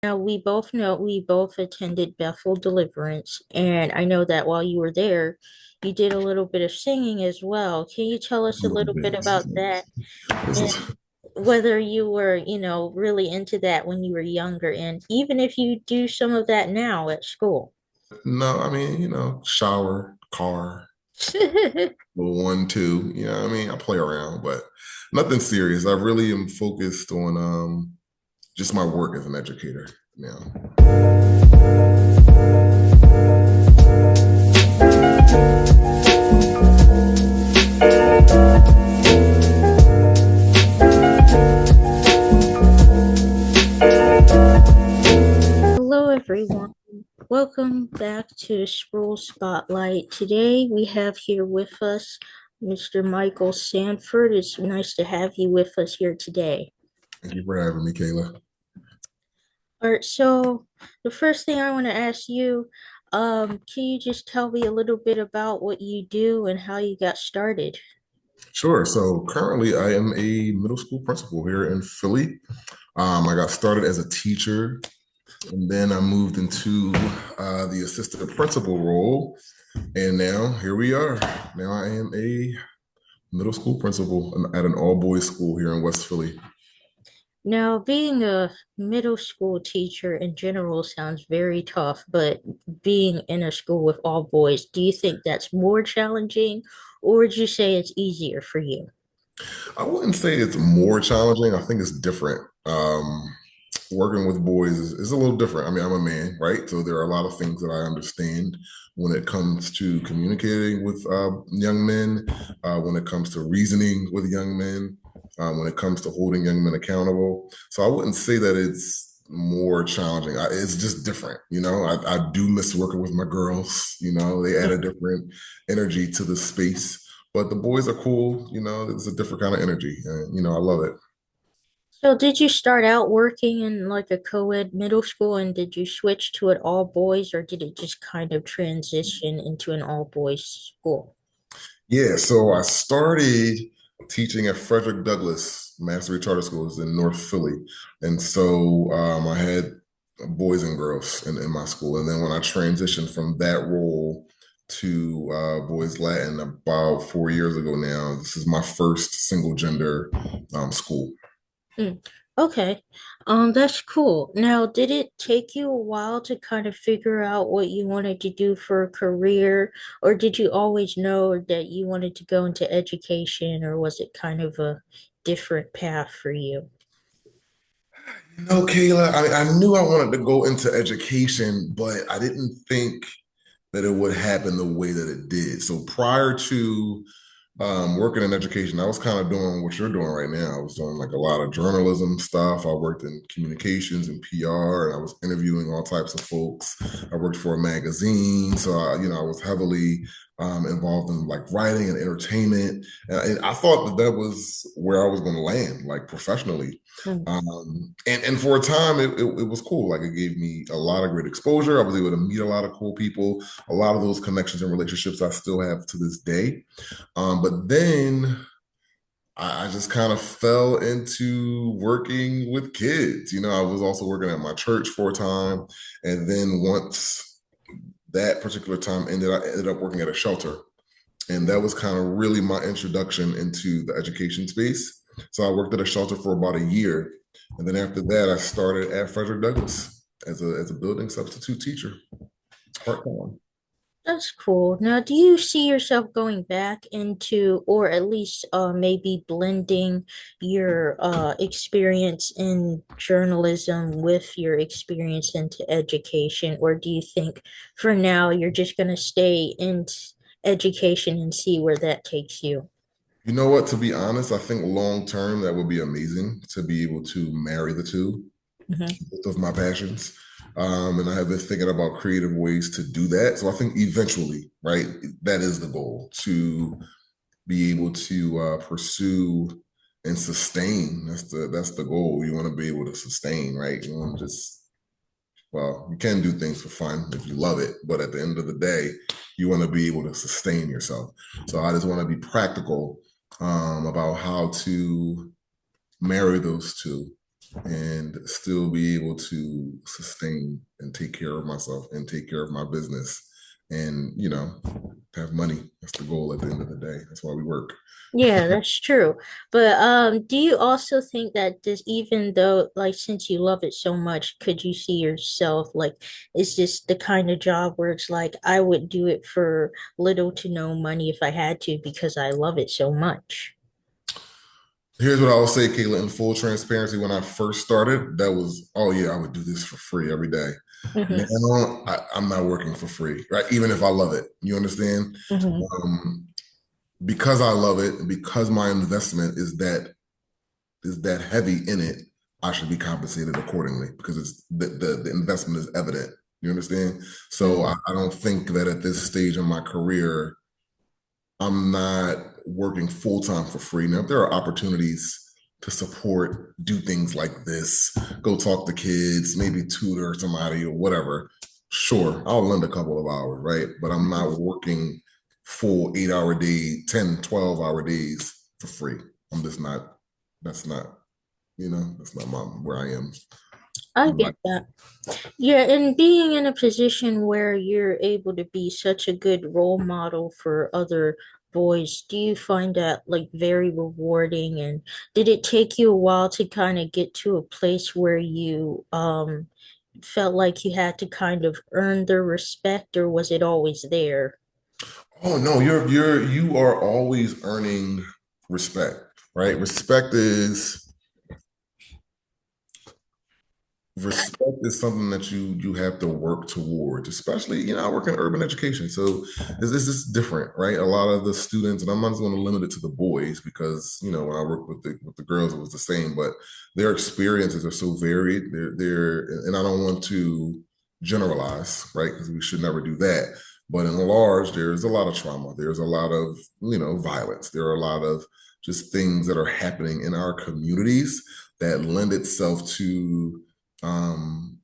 Now, we both know we both attended Bethel Deliverance, and I know that while you were there, you did a little bit of singing as well. Can you tell us A a little little bit bit. about that This and is whether you were, really into that when you were younger, and even if you do some of that now at school? no, I mean, shower, car, little one, two, I play around, but nothing serious. I really am focused on just my work as an educator now. Hello, everyone. Welcome back to Spruill Spotlight. Today we have here with us Mr. Michael Sanford. It's nice to have you with us here today. Thank you for having me, Kayla. All right, so the first thing I want to ask you, can you just tell me a little bit about what you do and how you got started? Sure. So currently, I am a middle school principal here in Philly. I got started as a teacher, and then I moved into the assistant principal role, and now here we are. Now I am a middle school principal at an all boys school here in West Philly. Now, being a middle school teacher in general sounds very tough, but being in a school with all boys, do you think that's more challenging, or would you say it's easier for you? I wouldn't say it's more challenging. I think it's different. Working with boys is a little different. I mean, I'm a man, right? So there are a lot of things that I understand when it comes to communicating with young men, when it comes to reasoning with young men, when it comes to holding young men accountable. So I wouldn't say that it's more challenging. It's just different. I do miss working with my girls. They add a different energy to the space. But the boys are cool. It's a different kind of energy. I love it. So, did you start out working in like a co-ed middle school and did you switch to an all boys, or did it just kind of transition into an all boys school? Yeah, so I started teaching at Frederick Douglass Mastery Charter Schools in North Philly. And so I had boys and girls in my school. And then when I transitioned from that role to Boys Latin about 4 years ago now, this is my first single gender school. Mm, okay. That's cool. Now, did it take you a while to kind of figure out what you wanted to do for a career, or did you always know that you wanted to go into education, or was it kind of a different path for you? No, Kayla, I knew I wanted to go into education, but I didn't think that it would happen the way that it did. So prior to working in education, I was kind of doing what you're doing right now. I was doing like a lot of journalism stuff. I worked in communications and PR, and I was interviewing all types of folks. I worked for a magazine, so I was heavily involved in like writing and entertainment. And I thought that that was where I was going to land, like professionally. Mm. And for a time, it was cool. Like it gave me a lot of great exposure. I was able to meet a lot of cool people. A lot of those connections and relationships I still have to this day. But then I just kind of fell into working with kids. I was also working at my church for a time. And then once that particular time ended, I ended up working at a shelter. And that was kind of really my introduction into the education space. So I worked at a shelter for about a year. And then after that, I started at Frederick Douglass as a building substitute teacher, part time. That's cool. Now, do you see yourself going back into, or at least maybe blending your experience in journalism with your experience into education? Or do you think for now you're just going to stay in education and see where that takes you? You know what? To be honest, I think long term that would be amazing to be able to marry the two, Mhm. both of my passions. And I have been thinking about creative ways to do that. So I think eventually, right, that is the goal to be able to pursue and sustain. That's the goal. You want to be able to sustain, right? You want to just you can do things for fun if you love it, but at the end of the day, you want to be able to sustain yourself. So I just want to be practical about how to marry those two. and still be able to sustain and take care of myself and take care of my business and, have money. That's the goal at the end of the day. That's why we work. Yeah, that's true. But do you also think that this, even though like since you love it so much, could you see yourself like is this the kind of job where it's like I would do it for little to no money if I had to because I love it so much? Here's what I will say, Kayla, in full transparency. When I first started, that was, oh yeah, I would do this for free every day. Hmm. Now I'm not working for free, right? Even if I love it, you understand? Hmm. Um, because I love it, and because my investment is that heavy in it, I should be compensated accordingly because it's the investment is evident. You understand? So I, Hmm. I don't think that at this stage in my career, I'm not working full time for free. Now, if there are opportunities to support, do things like this, go talk to kids, maybe tutor somebody or whatever, sure, I'll lend a couple of hours, right? But I'm not working full 8 hour day, 10, 12 hour days for free. I'm just not, that's not, that's not where I am I in life. get that. Yeah, and being in a position where you're able to be such a good role model for other boys, do you find that like very rewarding? And did it take you a while to kind of get to a place where you felt like you had to kind of earn their respect, or was it always there? Oh no, you are always earning respect, right? Respect is something that you have to work towards, especially, I work in urban education. So this is different, right? A lot of the students, and I'm not just going to limit it to the boys because, when I work with the girls, it was the same, but their experiences are so varied. And I don't want to generalize, right? Because we should never do that. But in large, there's a lot of trauma. There's a lot of, violence. There are a lot of just things that are happening in our communities that lend itself to um,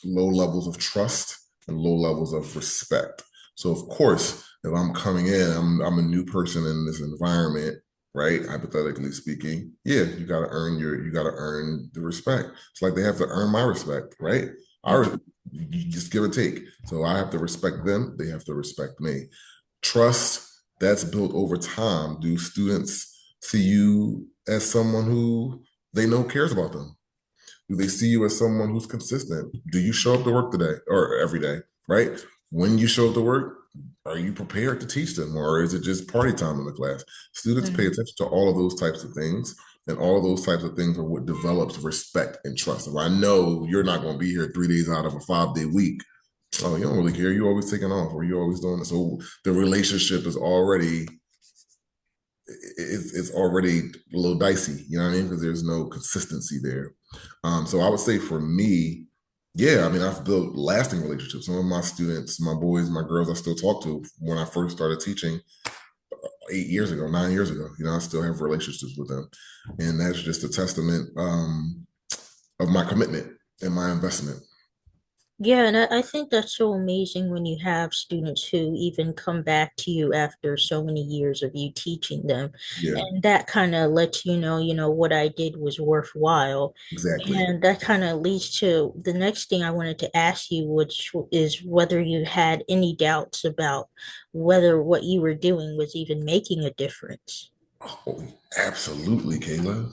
low levels of trust and low levels of respect. So of course, if I'm coming in, I'm a new person in this environment, right? Hypothetically speaking, yeah, you gotta earn the respect. It's like they have to earn my respect, right? I you just give or take. So I have to respect them, they have to respect me. Trust that's built over time. Do students see you as someone who they know cares about them? Do they see you as someone who's consistent? Do you show up to work today or every day, right? When you show up to work, are you prepared to teach them or is it just party time in the class? Students pay Mhm. attention to all of those types of things. And all of those types of things are what develops respect and trust. If I know you're not going to be here 3 days out of a 5 day week, oh, you don't really care. You're always taking off or you're always doing it. So the relationship is already it's already a little dicey, you know what I mean? Because there's no consistency there. So I would say for me, yeah, I mean, I've built lasting relationships. Some of my students, my boys, my girls, I still talk to when I first started teaching 8 years ago, 9 years ago. I still have relationships with them, and that's just a testament of my commitment and my investment. Yeah, and I think that's so amazing when you have students who even come back to you after so many years of you teaching them. Yeah, And that kind of lets you know, what I did was worthwhile. exactly. And that kind of leads to the next thing I wanted to ask you, which is whether you had any doubts about whether what you were doing was even making a difference. Oh, absolutely, Kayla.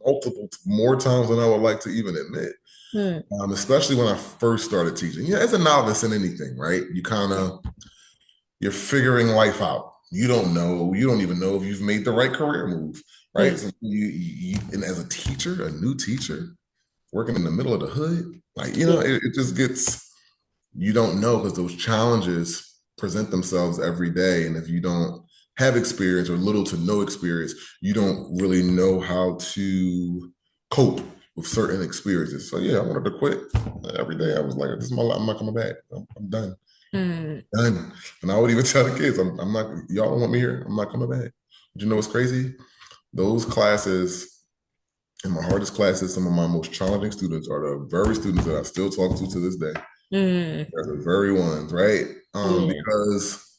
Multiple more times than I would like to even admit. Hmm. Especially when I first started teaching. Yeah, as a novice in anything, right? You're figuring life out. You don't know. You don't even know if you've made the right career move, right? Hmm. So and as a teacher, a new teacher, working in the middle of the hood, like Yeah. it just gets. You don't know because those challenges present themselves every day, and if you don't have experience or little to no experience, you don't really know how to cope with certain experiences. So yeah, I wanted to quit every day. I was like, "This is my life. I'm not coming back. I'm done." Hmm. Done. And I would even tell the kids, I'm not, y'all don't want me here. I'm not coming back. But you know what's crazy? Those classes, and my hardest classes, some of my most challenging students are the very students that I still talk to this day. Hmm. They're the very ones, right? Yeah. Because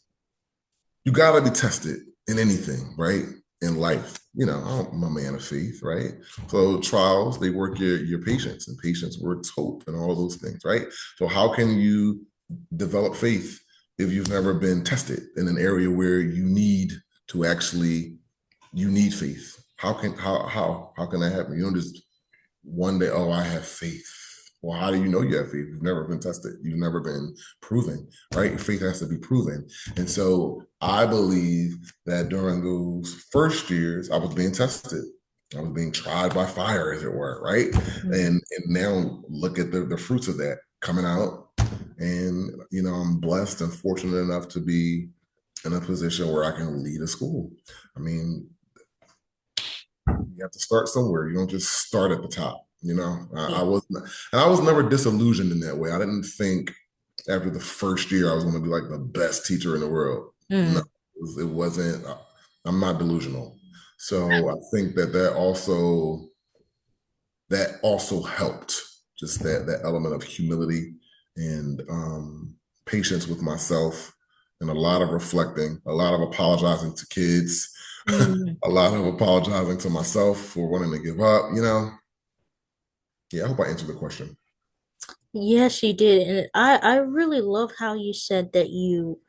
you got to be tested in anything, right? in life. I'm a man of faith, right? So trials, they work your patience, and patience works hope and all those things, right? So how can you develop faith if you've never been tested in an area where you need faith? How can that happen? You don't just one day, oh, I have faith. Well, how do you know you have faith? You've never been tested. You've never been proven, right? Faith has to be proven. And so I believe that during those first years, I was being tested. I was being tried by fire, as it were, right? Mm. And now look at the fruits of that coming out. And I'm blessed and fortunate enough to be in a position where I can lead a school. I mean, you have to start somewhere. You don't just start at the top. I Yeah. wasn't, and I was never disillusioned in that way. I didn't think after the first year I was going to be like the best teacher in the world. No, Mm. it wasn't. I'm not delusional. So I think that also helped, just that element of humility and patience with myself, and a lot of reflecting, a lot of apologizing to kids, Mm. a lot of apologizing to myself for wanting to give up. Yeah, I hope I answered the question. Yes, you did. And I really love how you said that you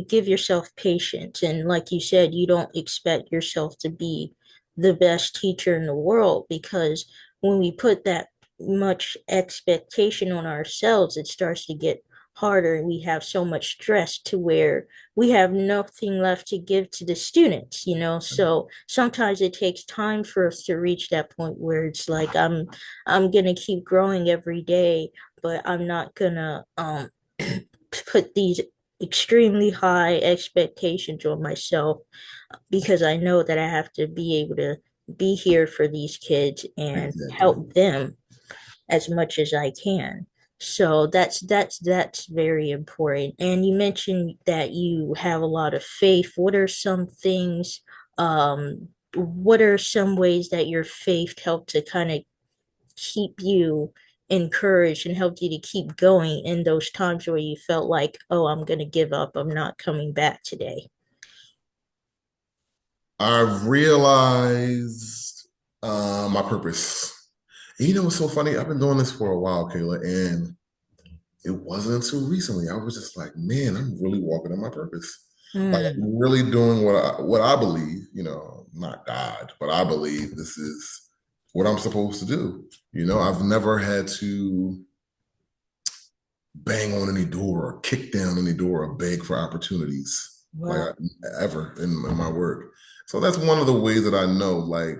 give yourself patience. And like you said, you don't expect yourself to be the best teacher in the world because when we put that much expectation on ourselves, it starts to get harder and we have so much stress to where we have nothing left to give to the students, you know? So sometimes it takes time for us to reach that point where it's like I'm gonna keep growing every day, but I'm not gonna put these extremely high expectations on myself because I know that I have to be able to be here for these kids and Exactly. help them as much as I can. So that's very important. And you mentioned that you have a lot of faith. What are some ways that your faith helped to kind of keep you encouraged and helped you to keep going in those times where you felt like, oh, I'm going to give up. I'm not coming back today. I realized my purpose. And what's so funny? I've been doing this for a while, Kayla, and it wasn't until recently I was just like, man, I'm really walking in my purpose. Like Mm, I'm really doing what I believe. Not God, but I believe this is what I'm supposed to do. I've never had to bang on any door or kick down any door or beg for opportunities like wow. ever in my work. So that's one of the ways that I know, like,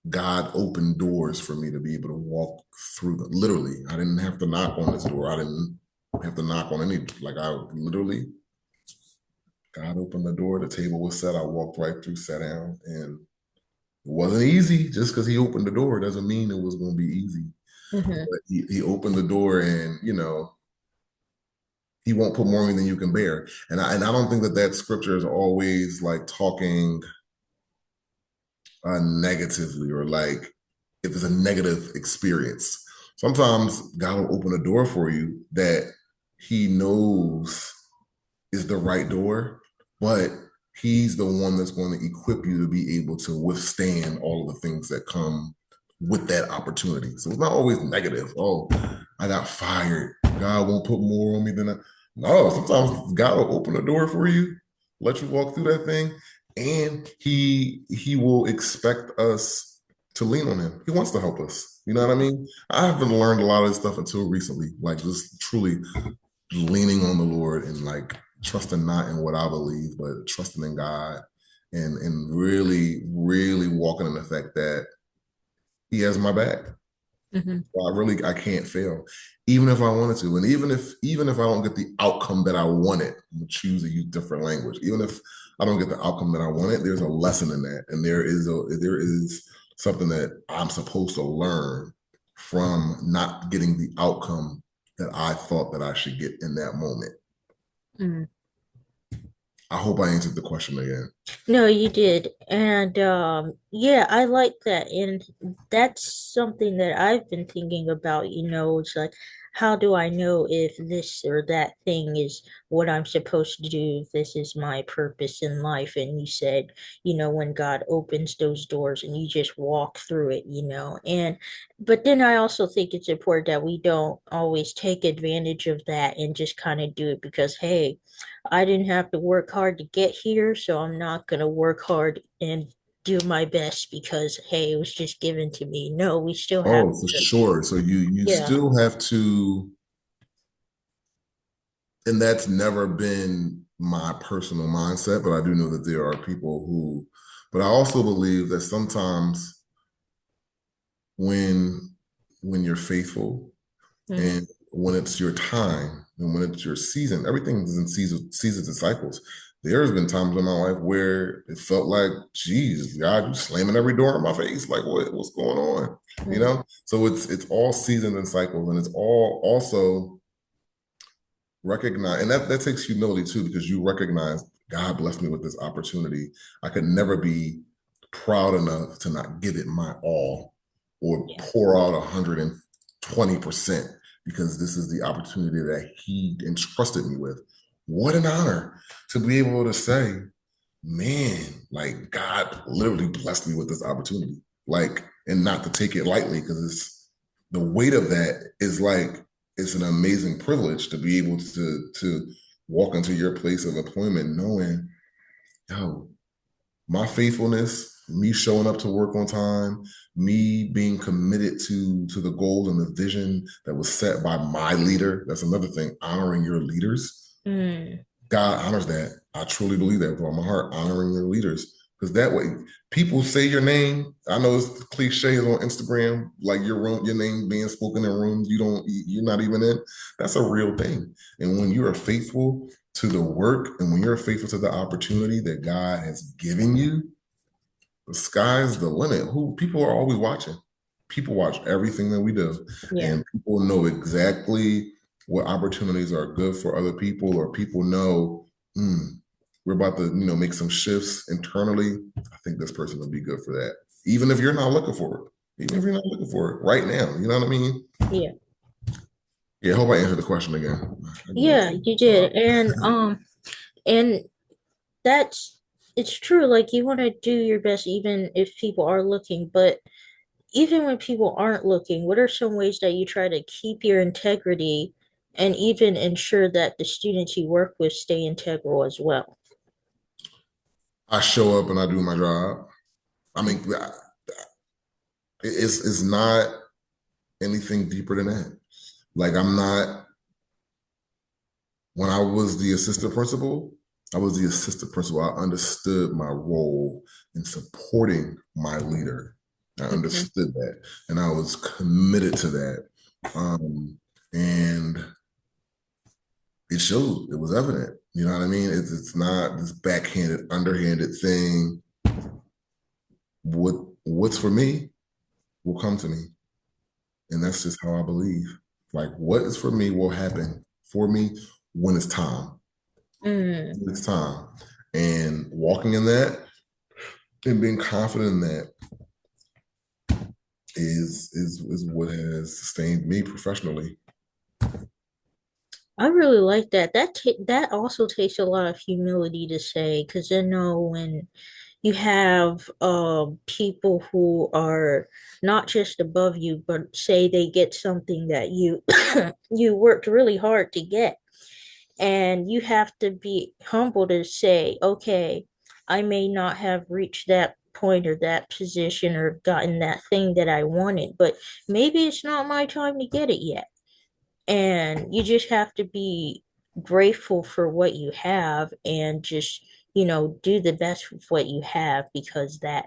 God opened doors for me to be able to walk through them. Literally, I didn't have to knock on this door. I didn't have to knock on any, like, I literally, God opened the door. The table was set. I walked right through, sat down, and it wasn't easy. Just because he opened the door doesn't mean it was going to be easy. Hmm. But he opened the door, and he won't put more on you than you can bear. And I don't think that scripture is always like talking negatively, or like if it's a negative experience. Sometimes God will open a door for you that he knows is the right door, but he's the one that's going to equip you to be able to withstand all of the things that come with that opportunity. So it's not always negative. Oh, I got fired. God won't put more on me than I. No, sometimes God will open a door for you, let you walk through that thing, and he will expect us to lean on him. He wants to help us. You know what I mean? I haven't learned a lot of this stuff until recently, like just truly leaning on the Lord and like trusting not in what I believe, but trusting in God, and really, really walking in the fact that He has my back. Hmm. I can't fail, even if I wanted to, and even if I don't get the outcome that I wanted, I'm gonna choose to use different language. Even if I don't get the outcome that I wanted, there's a lesson in that, and there is something that I'm supposed to learn from not getting the outcome that I thought that I should get in that moment. Mm. I hope I answered the question again. No, you did. And yeah, I like that. And that's something that I've been thinking about, it's like how do I know if this or that thing is what I'm supposed to do, if this is my purpose in life? And you said, when God opens those doors and you just walk through it. And but then I also think it's important that we don't always take advantage of that and just kind of do it because, hey, I didn't have to work hard to get here, so I'm not going to work hard and do my best because, hey, it was just given to me. No, we still have Oh, for to, sure. So you yeah, still have to, and that's never been my personal mindset, but I do know that there are people who, but I also believe that sometimes when when you're faithful mm, and when it's your time and when it's your season, everything is in seasons and cycles. There's been times in my life where it felt like, geez, God, you slamming every door in my face. Like, what's going on? You mm, know? So it's all seasons and cycles, and it's all also recognize, and that takes humility too, because you recognize God blessed me with this opportunity. I could never be proud enough to not give it my all or yeah, pour out 120% because this is the opportunity that He entrusted me with. What an honor to be able to say, man, like God literally blessed me with this opportunity. Like, and not to take it lightly because it's the weight of that is like it's an amazing privilege to be able to walk into your place of employment knowing, yo, my faithfulness, me showing up to work on time, me being committed to the goals and the vision that was set by my leader. That's another thing, honoring your leaders. mm, God honors that. I truly believe that with all my heart, honoring your leaders. Because that way, people say your name. I know it's cliches on Instagram, like your name being spoken in rooms you're not even in. That's a real thing. And when you are faithful to the work and when you're faithful to the opportunity that God has given you, the sky's the limit. Who people are always watching. People watch everything that we do, yeah, and people know exactly what opportunities are good for other people, or people know, hmm, we're about to, make some shifts internally. I think this person would be good for that, even if you're not looking for it. Even if you're not looking for it right now, you know what I mean? yeah, Yeah, I hope I answered the question again. I go yeah, into you did. And that's it's true. Like you want to do your best even if people are looking, but even when people aren't looking, what are some ways that you try to keep your integrity and even ensure that the students you work with stay integral as well? I show up and I do my job. I mean, it's not anything deeper than that. Like I'm not when I was the assistant principal, I was the assistant principal. I understood my role in supporting my leader. I Mhm. understood that and I was committed to that. And it showed, it was evident. You know what I mean? It's not this backhanded, underhanded thing. What what's for me will come to me. And that's just how I believe. Like what is for me will happen for me when it's time. Mm. When it's time. And walking in that and being confident in that is what has sustained me professionally. I really like that. That also takes a lot of humility to say, because I know when you have people who are not just above you, but say they get something that you you worked really hard to get, and you have to be humble to say, okay, I may not have reached that point or that position or gotten that thing that I wanted, but maybe it's not my time to get it yet. And you just have to be grateful for what you have and just, do the best with what you have because that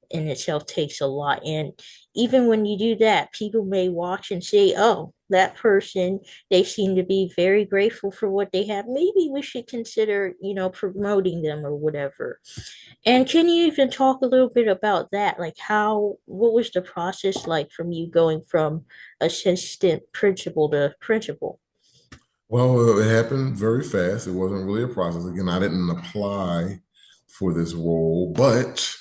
in itself takes a lot. And even when you do that, people may watch and say, oh, that person, they seem to be very grateful for what they have. Maybe we should consider, promoting them or whatever. And can you even talk a little bit about that? Like what was the process like from you going from assistant principal to principal? Well, it happened very fast. It wasn't really a process. Again, I didn't apply for this role, but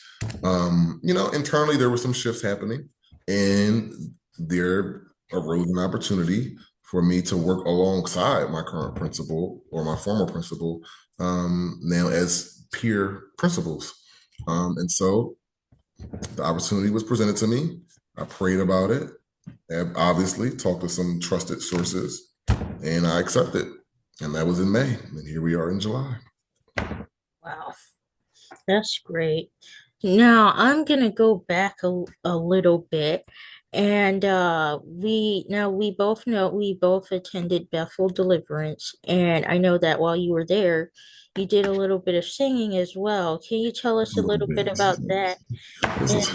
internally there were some shifts happening, and there arose an opportunity for me to work alongside my current principal or my former principal, now as peer principals. And so the opportunity was presented to me. I prayed about it, and obviously talked to some trusted sources, and I accepted. And that was in May. And here we are in July. Wow, that's great. Now I'm gonna go back a little bit, and we both know we both attended Bethel Deliverance, and I know that while you were there, you did a little bit of singing as well. Can you tell us A a little little bit bit. about that This and is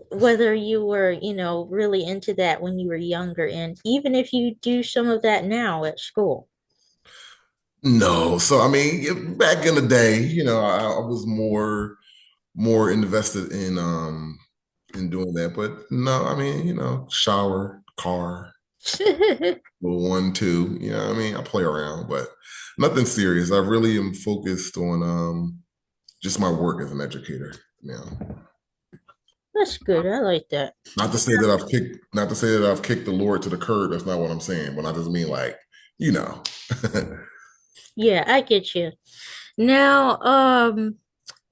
whether you were, really into that when you were younger, and even if you do some of that now at school? no. So I mean, back in the day, I was more invested in doing that. But no, I mean, shower, car, little one, two, I mean, I play around, but nothing serious. I really am focused on just my work as an educator now. That's good. I like that. Not to say that I've kicked the Lord to the curb. That's not what I'm saying. But I just mean like, you know. Yeah, I get you. Now,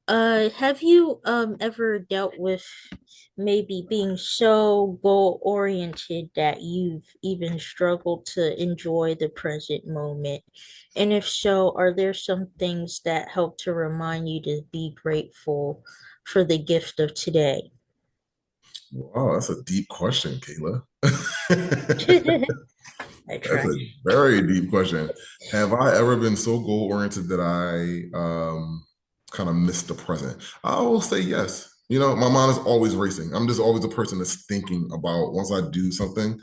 have you ever dealt with maybe being so goal oriented that you've even struggled to enjoy the present moment? And if so, are there some things that help to remind you to be grateful for the gift of today? Oh, that's a deep question, Kayla. I That's try. a very deep question. Have I ever been so goal oriented that I kind of missed the present? I will say yes. My mind is always racing. I'm just always a person that's thinking about once I do something,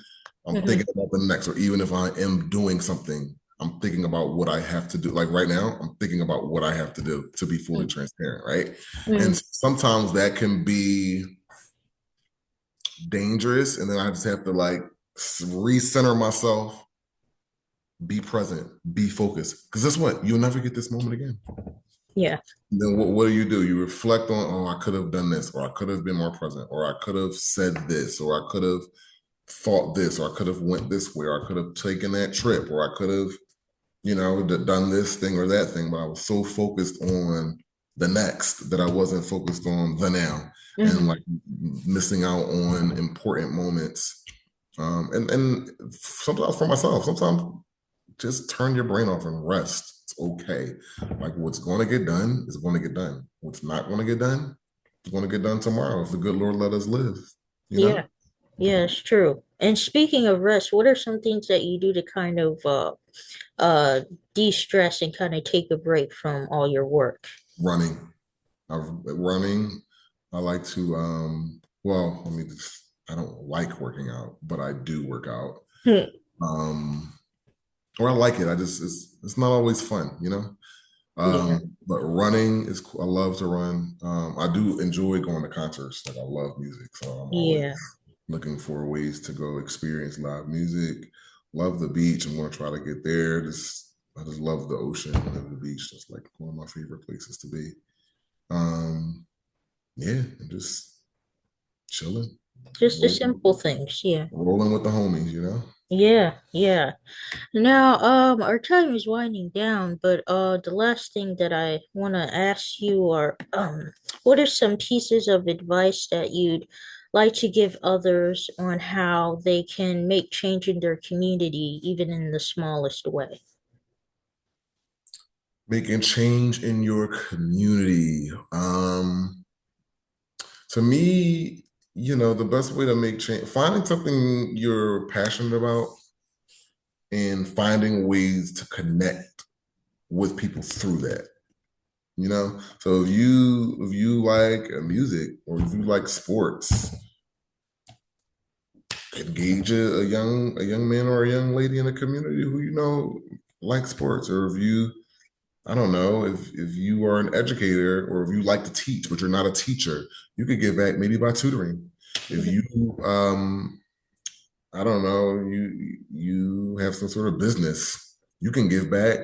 I'm thinking Hmm. about the next, or even if I am doing something, I'm thinking about what I have to do. Like right now, I'm thinking about what I have to do to be fully transparent, right? And Hmm. sometimes that can be dangerous, and then I just have to like recenter myself, be present, be focused. Because guess what? You'll never get this moment again. Yeah. Then what do? You reflect on, oh, I could have done this, or I could have been more present, or I could have said this, or I could have thought this, or I could have went this way, or I could have taken that trip, or I could have, done this thing or that thing. But I was so focused on the next that I wasn't focused on the now, and Hmm. like missing out on important moments. And sometimes for myself, sometimes just turn your brain off and rest. It's okay. Like what's going to get done is going to get done. What's not going to get done is going to get done tomorrow if the good Lord let us live. You know, Yeah. Yeah, it's true. And speaking of rest, what are some things that you do to kind of uh de-stress and kind of take a break from all your work? running. Running. I like to. Well, let me just. I don't like working out, but I do work out. Um, or I like it. It's not always fun. Yeah. But running is cool. I love to run. I do enjoy going to concerts. Like I love music, so I'm always Yeah. looking for ways to go experience live music. Love the beach. I'm gonna try to get there. I just love the ocean and the beach. That's like one of my favorite places to be. Um, yeah, and just chilling, Just the rolling, simple things. Yeah. rolling with the homies. Yeah, yeah. Now, our time is winding down, but the last thing that I want to ask you are, what are some pieces of advice that you'd like to give others on how they can make change in their community, even in the smallest way? Making change in your community. To me, the best way to make change, finding something you're passionate about and finding ways to connect with people through that. So if you like music or if you like sports, engage a young man or a young lady in the community who like sports. Or if you, I don't know, if you are an educator or if you like to teach but you're not a teacher, you could give back maybe by tutoring. If Mhm. you I don't know, you have some sort of business, you can give back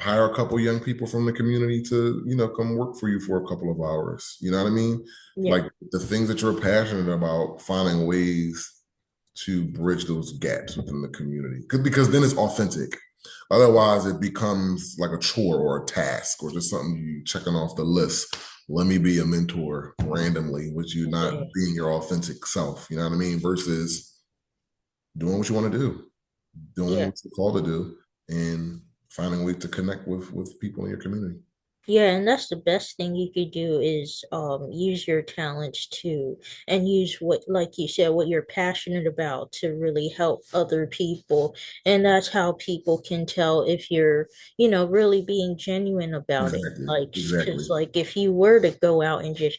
hire a couple young people from the community to, come work for you for a couple of hours. You know what I mean? Yeah, Like the things that you're passionate about, finding ways to bridge those gaps within the community. Because then it's authentic. Otherwise, it becomes like a chore or a task or just something you checking off the list. Let me be a mentor randomly, with you not yeah, being your authentic self. You know what I mean? Versus doing what you want to do, doing yeah. what you're called to do, and finding ways to connect with people in your community. Yeah, and that's the best thing you could do is use your talents to and use what like you said what you're passionate about to really help other people. And that's how people can tell if you're, really being genuine about it. Exactly. Like, Exactly. because like if you were to go out and just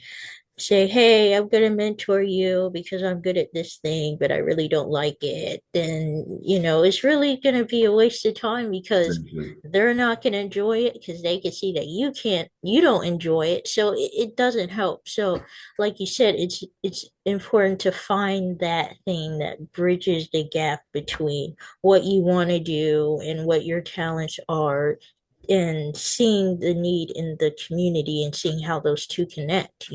say, hey, I'm going to mentor you because I'm good at this thing, but I really don't like it, then, it's really going to be a waste of time because Exactly. they're not going to enjoy it because they can see that you don't enjoy it. So it doesn't help. So, like you said, it's important to find that thing that bridges the gap between what you want to do and what your talents are and seeing the need in the community and seeing how those two connect.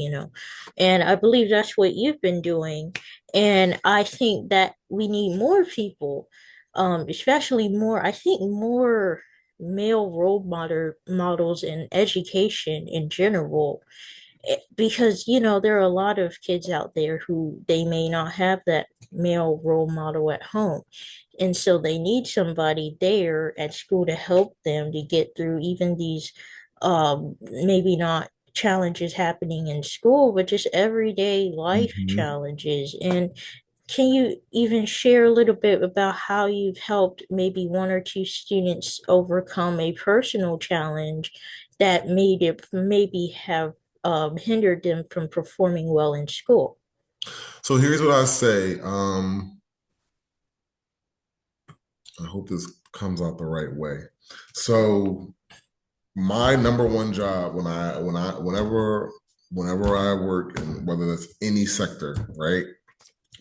And I believe that's what you've been doing. And I think that we need more people, especially more, I think more male role models in education in general. Because, there are a lot of kids out there who they may not have that male role model at home. And so they need somebody there at school to help them to get through even these maybe not challenges happening in school, but just everyday life Mhm. challenges. And can you even share a little bit about how you've helped maybe one or two students overcome a personal challenge that made it maybe have hindered them from performing well in school? So here's what I say. I hope this comes out the right way. So my number one job whenever I work, and whether that's any sector, right?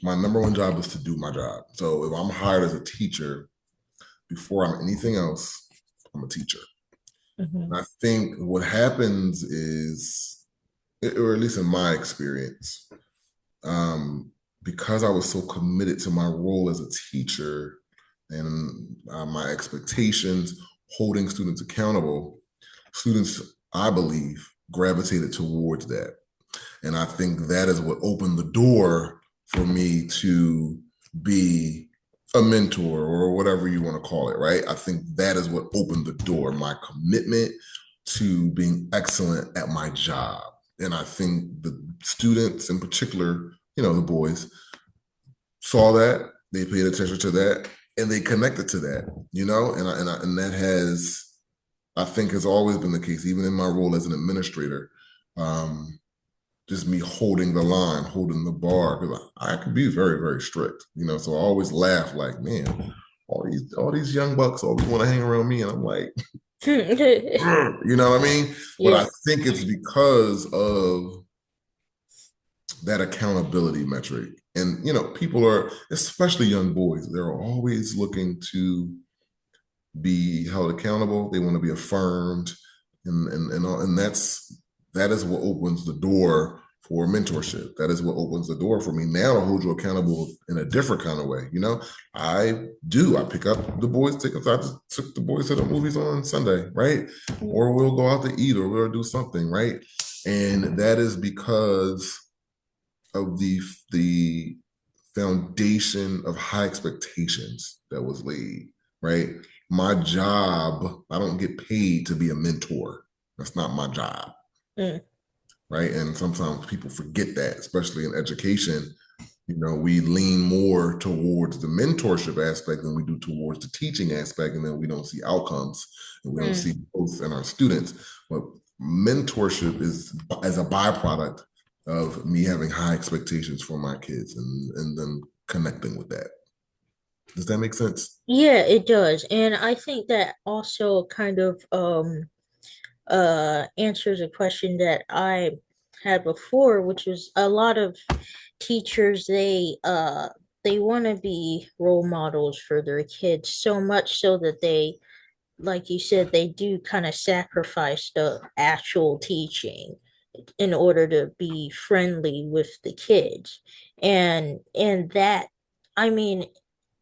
My number one job is to do my job. So if I'm hired as a teacher, before I'm anything else, I'm a teacher. Mm-hmm. And I think what happens is, or at least in my experience, um, because I was so committed to my role as a teacher and my expectations, holding students accountable, students, I believe, gravitated towards that. And I think that is what opened the door for me to be a mentor or whatever you want to call it, right? I think that is what opened the door, my commitment to being excellent at my job. And I think the students in particular, the boys, saw that, they paid attention to that, and they connected to that, and that has, I think, has always been the case, even in my role as an administrator. Um, just me holding the line, holding the bar, because I could be very, very strict, So I always laugh like, man, all these young bucks always want to hang around me, and I'm like, you know what I mean? But I Yeah. think it's because of that accountability metric. And people are, especially young boys, they're always looking to be held accountable. They want to be affirmed, and that is what opens the door for mentorship. That is what opens the door for me now to hold you accountable in a different kind of way. I pick up the boys' tickets. I just took the boys to the movies on Sunday, right? Or we'll go out to eat, or we'll do something, right? And that is because of the foundation of high expectations that was laid, right? My job, I don't get paid to be a mentor. That's not my job, Mm, right? And sometimes people forget that, especially in education. We lean more towards the mentorship aspect than we do towards the teaching aspect, and then we don't see outcomes and we don't mm. see growth in our students. But mentorship is as a byproduct of me having high expectations for my kids and then connecting with that. Does that make sense? Yeah, it does. And I think that also kind of answers a question that I had before, which was a lot of teachers they want to be role models for their kids so much so that they like you said, they do kind of sacrifice the actual teaching in order to be friendly with the kids. And that, I mean,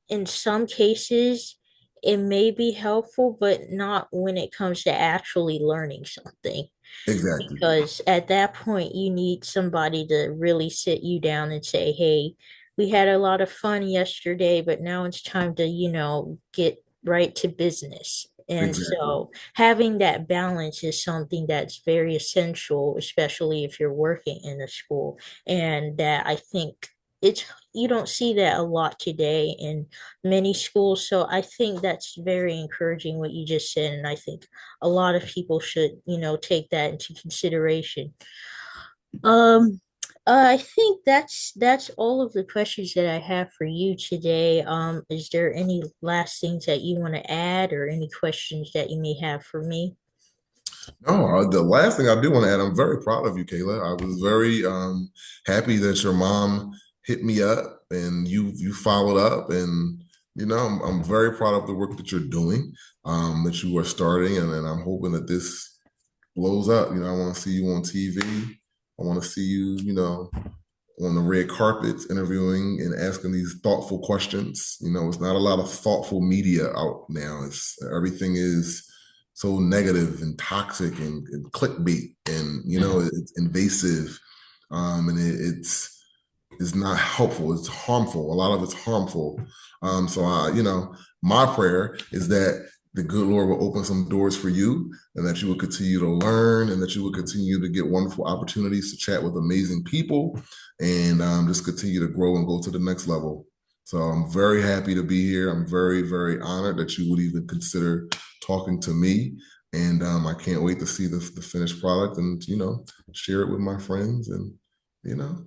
in some cases it may be helpful, but not when it comes to actually learning something, Exactly. because at that point you need somebody to really sit you down and say, hey, we had a lot of fun yesterday, but now it's time to, get right to business. And Exactly. so having that balance is something that's very essential, especially if you're working in a school. And that, I think, it's you don't see that a lot today in many schools. So I think that's very encouraging what you just said. And I think a lot of people should, take that into consideration. Um, I think that's all of the questions that I have for you today. Is there any last things that you want to add, or any questions that you may have for me? No, the last thing I do want to add, I'm very proud of you, Kayla. I was very happy that your mom hit me up and you followed up, and I'm very proud of the work that you're doing, that you are starting, and I'm hoping that this blows up. I want to see you on TV. I want to see you, on the red carpets interviewing and asking these thoughtful questions. It's not a lot of thoughtful media out now. It's everything is so negative and toxic and clickbait, and it's invasive, and it's not helpful. It's harmful. A lot of it's harmful. So my prayer is that the good Lord will open some doors for you, and that you will continue to learn, and that you will continue to get wonderful opportunities to chat with amazing people, and just continue to grow and go to the next level. So I'm very happy to be here. I'm very, very honored that you would even consider talking to me. And I can't wait to see the finished product, and share it with my friends, and you know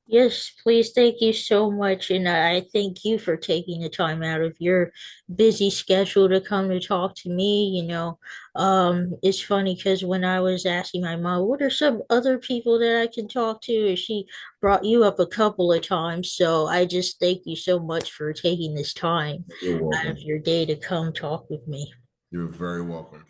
Yes, please. Thank you so much. And I thank you for taking the time out of your busy schedule to come to talk to me. It's funny because when I was asking my mom, what are some other people that I can talk to? And she brought you up a couple of times. So I just thank you so much for taking this time You're out of welcome. your day to come talk with me. You're very welcome.